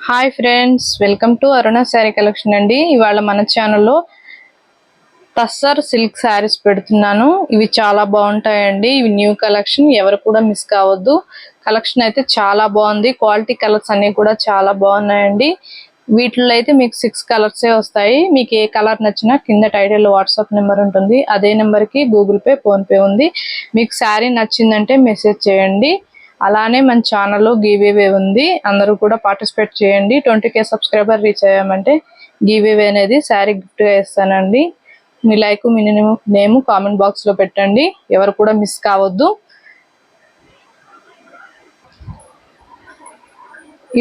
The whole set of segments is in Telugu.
Hi friends, welcome to Aruna sari collection అండి. ఇవాళ మన ఛానల్లో టస్సర్ సిల్క్ శారీస్ పెడుతున్నాను. ఇవి చాలా బాగుంటాయండి. ఇవి న్యూ కలెక్షన్, ఎవరు కూడా మిస్ కావద్దు. కలెక్షన్ అయితే చాలా బాగుంది. క్వాలిటీ కలర్స్ అన్ని కూడా చాలా బాగున్నాయండి. వీటిలో అయితే మీకు 6 కలర్సే వస్తాయి. మీకు ఏ కలర్ నచ్చినా కింద టైటిల్ వాట్సాప్ నెంబర్ ఉంటుంది. అదే నెంబర్కి గూగుల్ పే, ఫోన్పే ఉంది. మీకు శారీ నచ్చిందంటే మెసేజ్ చేయండి. అలానే మన ఛానల్లో గివ్-అవే ఉంది, అందరూ కూడా పార్టిసిపేట్ చేయండి. 20K సబ్స్క్రైబర్ రీచ్ అయ్యామంటే గివ్-అవే అనేది శారీ గిఫ్ట్గా ఇస్తానండి. మీ లైక్, మీ నేమ్ కామెంట్ బాక్స్లో పెట్టండి. ఎవరు కూడా మిస్ కావద్దు.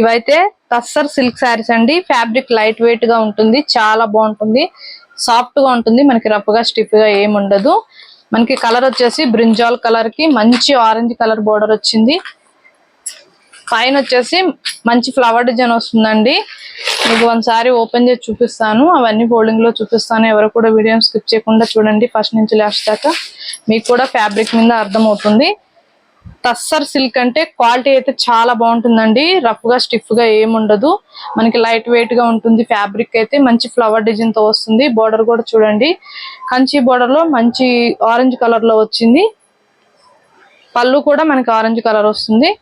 ఇవైతే టస్సర్ సిల్క్ శారీస్ అండి. ఫ్యాబ్రిక్ లైట్ వెయిట్ గా ఉంటుంది, చాలా బాగుంటుంది, సాఫ్ట్ గా ఉంటుంది. మనకి రఫ్ గా స్టిఫ్ గా ఏమి ఉండదు. మనకి కలర్ వచ్చేసి బ్రింజాల్ కలర్ కి మంచి ఆరెంజ్ కలర్ బోర్డర్ వచ్చింది. పైన వచ్చేసి మంచి ఫ్లవర్ డిజైన్ వస్తుందండి. మీకు ఒకసారి ఓపెన్ చేసి చూపిస్తాను, అవన్నీ ఫోల్డింగ్ లో చూపిస్తాను. ఎవరు కూడా వీడియో స్కిప్ చేయకుండా చూడండి ఫస్ట్ నుంచి లాస్ట్ దాకా. మీకు కూడా ఫ్యాబ్రిక్ మీద అర్థం అవుతుంది. టస్సర్ సిల్క్ అంటే క్వాలిటీ అయితే చాలా బాగుంటుందండి. రఫ్ గా స్టిఫ్ గా ఏముండదు, మనకి లైట్ వెయిట్ గా ఉంటుంది. ఫ్యాబ్రిక్ అయితే మంచి ఫ్లవర్ డిజైన్ తో వస్తుంది. బోర్డర్ కూడా చూడండి, కంచి బోర్డర్ లో మంచి ఆరెంజ్ కలర్ లో వచ్చింది. పళ్ళు కూడా మనకి ఆరెంజ్ కలర్ వస్తుంది.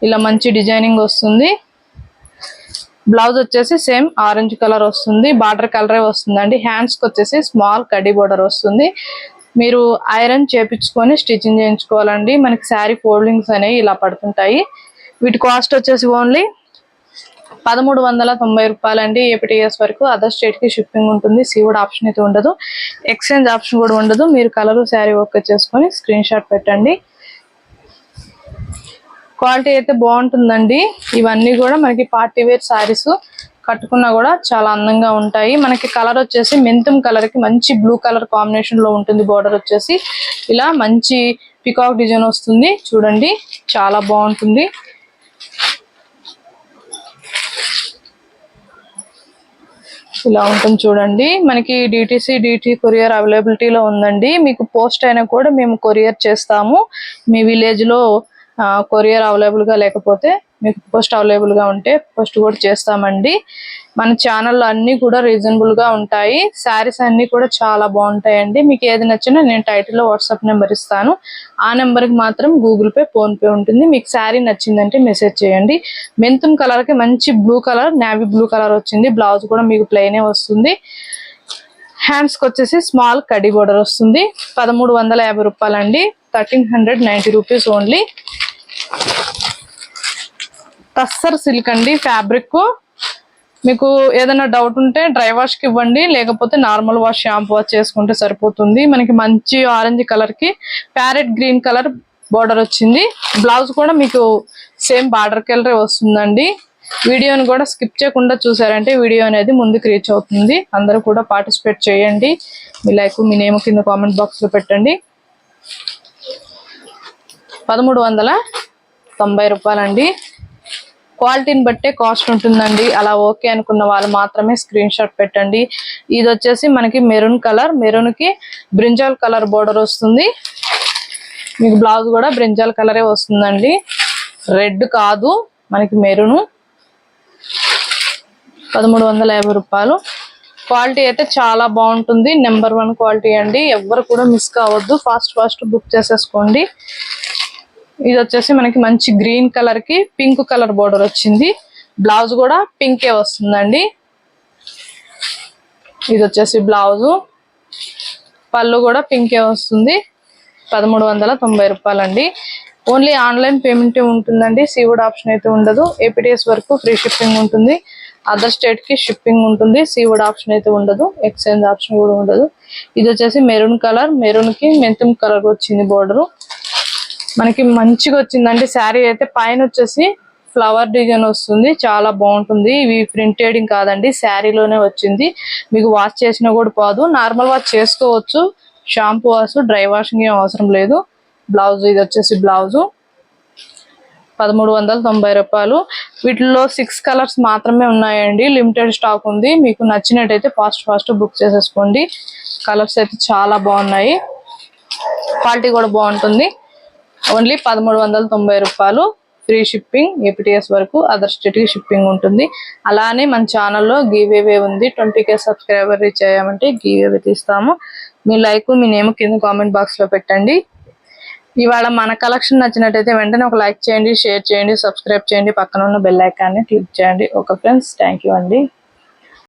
ఇలా మంచి డిజైనింగ్ వస్తుంది. బ్లౌజ్ వచ్చేసి సేమ్ ఆరెంజ్ కలర్ వస్తుంది. బార్డర్ కలరే వస్తుందండి. హ్యాండ్స్ కి వచ్చేసి స్మాల్ కడ్డీ బోర్డర్ వస్తుంది. మీరు ఐరన్ చేపించుకొని స్టిచ్చింగ్ చేయించుకోవాలండి. మనకి శారీ ఫోల్డింగ్స్ అనేవి ఇలా పడుతుంటాయి. వీటి కాస్ట్ వచ్చేసి ఓన్లీ 1390 రూపాయలండి. ఏపీటీఎస్ వరకు. అదర్ స్టేట్ కి షిప్పింగ్ ఉంటుంది. సీవుడ్ ఆప్షన్ అయితే ఉండదు, ఎక్స్చేంజ్ ఆప్షన్ కూడా ఉండదు. మీరు కలర్ శారీ ఓకే చేసుకొని స్క్రీన్ షాట్ పెట్టండి. క్వాలిటీ అయితే బాగుంటుందండి. ఇవన్నీ కూడా మనకి పార్టీ వేర్ శారీస్, కట్టుకున్నా కూడా చాలా అందంగా ఉంటాయి. మనకి కలర్ వచ్చేసి మెంతం కలర్ కి మంచి బ్లూ కలర్ కాంబినేషన్ లో ఉంటుంది. బోర్డర్ వచ్చేసి ఇలా మంచి పికాక్ డిజైన్ వస్తుంది. చూడండి, చాలా బాగుంటుంది. ఇలా ఉంటుంది చూడండి. మనకి డిటి కొరియర్ అవైలబిలిటీలో ఉందండి. మీకు పోస్ట్ అయినా కూడా మేము కొరియర్ చేస్తాము. మీ విలేజ్ లో కొరియర్ అవైలబుల్ గా లేకపోతే మీకు పోస్ట్ అవైలబుల్ గా ఉంటే పోస్ట్ కూడా చేస్తామండి. మన ఛానల్లో అన్ని కూడా రీజనబుల్ గా ఉంటాయి. శారీస్ అన్ని కూడా చాలా బాగుంటాయండి. మీకు ఏది నచ్చినా నేను టైటిల్లో వాట్సాప్ నెంబర్ ఇస్తాను. ఆ నెంబర్కి మాత్రం గూగుల్ పే, ఫోన్ పే ఉంటుంది. మీకు శారీ నచ్చిందంటే మెసేజ్ చేయండి. మెంతం కలర్ కి మంచి blue colour, navy blue colour వచ్చింది. బ్లౌజ్ కూడా మీకు ప్లెయినే వస్తుంది. హ్యాండ్స్ కి వచ్చేసి స్మాల్ కడ్డీ బోర్డర్ వస్తుంది. 1350 రూపాయలండి. 1390 రూపీస్ ఓన్లీ. టస్సర్ సిల్క్ అండి. ఫ్యాబ్రిక్ మీకు ఏదైనా డౌట్ ఉంటే డ్రై వాష్ కి ఇవ్వండి, లేకపోతే నార్మల్ వాష్, షాంపూ వాష్ చేసుకుంటే సరిపోతుంది. మనకి మంచి ఆరెంజ్ కలర్ కి ప్యారెట్ గ్రీన్ కలర్ బోర్డర్ వచ్చింది. బ్లౌజ్ కూడా మీకు సేమ్ బార్డర్ కలరే వస్తుందండి. వీడియోని కూడా స్కిప్ చేయకుండా చూసారంటే వీడియో అనేది ముందుకు రీచ్ అవుతుంది. అందరూ కూడా పార్టిసిపేట్ చేయండి. మీ లైక్, మీ నేమ్ కింద కామెంట్ బాక్స్ లో పెట్టండి. 1390 రూపాయలండి. క్వాలిటీని బట్టే కాస్ట్ ఉంటుందండి. అలా ఓకే అనుకున్న వాళ్ళు మాత్రమే స్క్రీన్ షాట్ పెట్టండి. ఇది వచ్చేసి మనకి మెరూన్ కలర్, మెరూన్ కి బ్రింజాల్ కలర్ బోర్డర్ వస్తుంది. మీకు బ్లౌజ్ కూడా బ్రింజాల్ కలరే వస్తుందండి, రెడ్ కాదు, మనకి మెరూన్. 1350 రూపాయలు. క్వాలిటీ అయితే చాలా బాగుంటుంది. నెంబర్ 1 క్వాలిటీ అండి. ఎవ్వరు కూడా మిస్ కావద్దు. ఫాస్ట్ బుక్ చేసేసుకోండి. ఇది వచ్చేసి మనకి మంచి గ్రీన్ కలర్ కి పింక్ కలర్ బోర్డర్ వచ్చింది. బ్లౌజ్ కూడా పింకే వస్తుందండి. ఇది వచ్చేసి బ్లౌజు, పళ్ళు కూడా పింకే వస్తుంది. 1390 రూపాయలండి. ఓన్లీ ఆన్లైన్ పేమెంట్ ఉంటుందండి. సీవుడ్ ఆప్షన్ అయితే ఉండదు. ఏపీటీఎస్ వరకు ఫ్రీ షిప్పింగ్ ఉంటుంది. అదర్ స్టేట్ కి షిప్పింగ్ ఉంటుంది. సీవుడ్ ఆప్షన్ అయితే ఉండదు, ఎక్స్చేంజ్ ఆప్షన్ కూడా ఉండదు. ఇది వచ్చేసి మెరూన్ కలర్, మెరూన్ కి మెంతం కలర్ వచ్చింది బోర్డరు. మనకి మంచిగా వచ్చిందండి. శారీ అయితే పైన వచ్చేసి ఫ్లవర్ డిజైన్ వస్తుంది, చాలా బాగుంటుంది. ఇవి ప్రింటెడ్ కాదండి, శారీలోనే వచ్చింది. మీకు వాష్ చేసినా కూడా పోదు. నార్మల్ వాష్ చేసుకోవచ్చు, షాంపూ వాష్, డ్రై వాషింగ్ ఏం అవసరం లేదు. బ్లౌజ్, ఇది వచ్చేసి బ్లౌజు. 1390 రూపాయలు. వీటిలో 6 కలర్స్ మాత్రమే ఉన్నాయండి. లిమిటెడ్ స్టాక్ ఉంది. మీకు నచ్చినట్టయితే ఫాస్ట్ బుక్ చేసేసుకోండి. కలర్స్ అయితే చాలా బాగున్నాయి, క్వాలిటీ కూడా బాగుంటుంది. ఓన్లీ 1390 రూపాయలు. ఫ్రీ షిప్పింగ్, ఏపీటీఎస్ వరకు, అదర్ స్టేట్ కి షిప్పింగ్ ఉంటుంది. అలానే మన ఛానల్లో గివ్ అవే ఉంది. 20K సబ్స్క్రైబర్ రీచ్ అయ్యామంటే గివ్ అవే తీస్తాము. మీ లైక్, మీ నేమ్ కింద కామెంట్ బాక్స్ లో పెట్టండి. ఇవాళ మన కలెక్షన్ నచ్చినట్టయితే వెంటనే ఒక లైక్ చేయండి, షేర్ చేయండి, సబ్స్క్రైబ్ చేయండి, పక్కన ఉన్న బెల్ ఐకాన్ని క్లిక్ చేయండి. ఓకే ఫ్రెండ్స్, థ్యాంక్ యూ అండి.